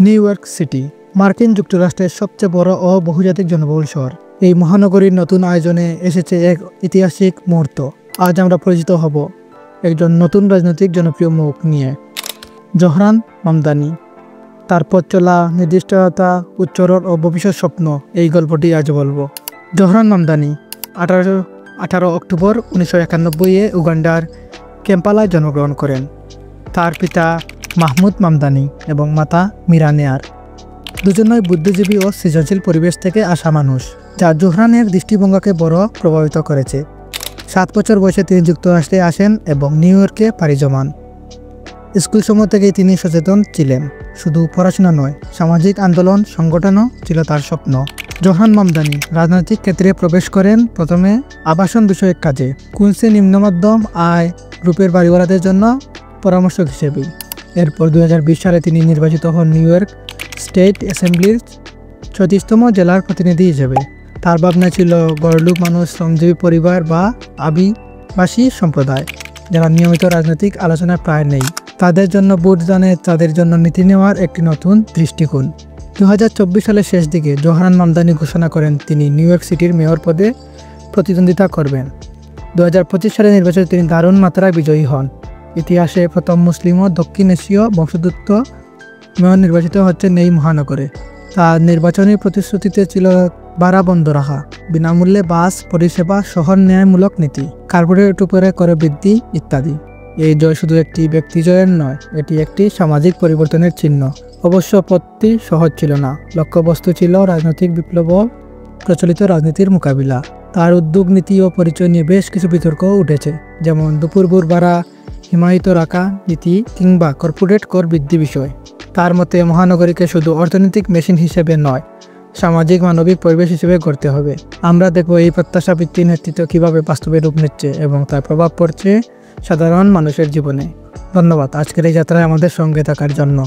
New York city মার্কিন যুক্তরাষ্ট্রের সবচেয়ে বড় ও বহুজাতিক জনবহুল শহর। এই মহানগরীর নতুন আয়োজনে এসেছে এক ঐতিহাসিক মুহূর্ত। আজ আমরা পরিচিত হব একজন নতুন রাজনৈতিক জনপ্রিয় মুখ নিয়ে, জোহরান মামদানি। তার পথ চলা, নির্দিষ্টতা, উচ্চরণ ও ভবিষ্যৎ স্বপ্ন, এই গল্পটি আজ বলবো। জোহরান মামদানি 18 অক্টোবর 1991-এ উগান্ডার কাম্পালায় জন্মগ্রহণ করেন। তার পিতা মাহমুদ মামদানি এবং মাতা মীরা নেয়ার দুজনই বুদ্ধিজীবী ও সৃজনশীল পরিবেশ থেকে আসা মানুষ, যা জোহরানের দৃষ্টিভঙ্গিকে বড় প্রভাবিত করেছে। 7 বছর বয়সে তিনি যুক্তরাষ্ট্রে আসেন এবং নিউ ইয়র্কে পাড়ি জমান। স্কুল সময় থেকেই তিনি সচেতন ছিলেন। শুধু পড়াশোনা নয়, সামাজিক আন্দোলন সংগঠনও ছিল তার স্বপ্ন। জোহরান মামদানি রাজনৈতিক ক্ষেত্রে প্রবেশ করেন প্রথমে আবাসন বিষয়ক কাজে, কুইন্সে নিম্ন মধ্যম আয় গ্রুপের বাড়িওয়ালাদের জন্য পরামর্শক হিসেবে। এরপর 2020 সালে তিনি নির্বাচিত হন নিউ ইয়র্ক স্টেট অ্যাসেম্বলির 36তম জেলার প্রতিনিধি হিসেবে। তার ভাবনা ছিল বড়লোক মানুষ, শ্রমজীবী পরিবার বা আদিবাসী সম্প্রদায়, যারা নিয়মিত রাজনৈতিক আলোচনায় প্রায় নেই, তাদের জন্য ভোট দানে তাদের জন্য নীতি নেওয়ার একটি নতুন দৃষ্টিকোণ। 2024 সালের শেষ দিকে জোহরান মামদানি ঘোষণা করেন তিনি নিউ ইয়র্ক সিটির মেয়র পদে প্রতিদ্বন্দ্বিতা করবেন। 2025 সালের নির্বাচনে তিনি দারুণ মাত্রায় বিজয়ী হন। ইতিহাসে প্রথম মুসলিম ও দক্ষিণ এশীয় বংশোদ্ভূত মেয়র নির্বাচিত হচ্ছেন এই মহানগরে। তার নির্বাচনী প্রতিশ্রুতিতে ছিল ভাড়া বন্ধ রাখা, বিনামূল্যে বাস পরিষেবা, শহর ন্যায়মূলক নীতি, কর্পোরেট উপরে করে বৃদ্ধি ইত্যাদি। এই জয় শুধু একটি ব্যক্তি জয়ের নয়, এটি একটি সামাজিক পরিবর্তনের চিহ্ন। অবশ্য পথটি সহজ ছিল না। লক্ষ্যবস্তু ছিল রাজনৈতিক বিপ্লব ও প্রচলিত রাজনীতির মোকাবিলা। তার উদ্যোগ, নীতি ও পরিচয় নিয়ে বেশ কিছু বিতর্ক উঠেছে, যেমন দুপুর ভাড়া হিমায়িত রাখা নীতি কিংবা কর্পোরেট কর বৃদ্ধি বিষয়। তার মতে মহানগরীকে শুধু অর্থনৈতিক মেশিন হিসেবে নয়, সামাজিক মানবিক পরিবেশ হিসেবে গড়তে হবে। আমরা দেখব এই প্রত্যাশা ভিত্তিক নেতৃত্ব কীভাবে বাস্তবে রূপ নিচ্ছে এবং তার প্রভাব পড়ছে সাধারণ মানুষের জীবনে। ধন্যবাদ আজকের এই যাত্রায় আমাদের সঙ্গে থাকার জন্য।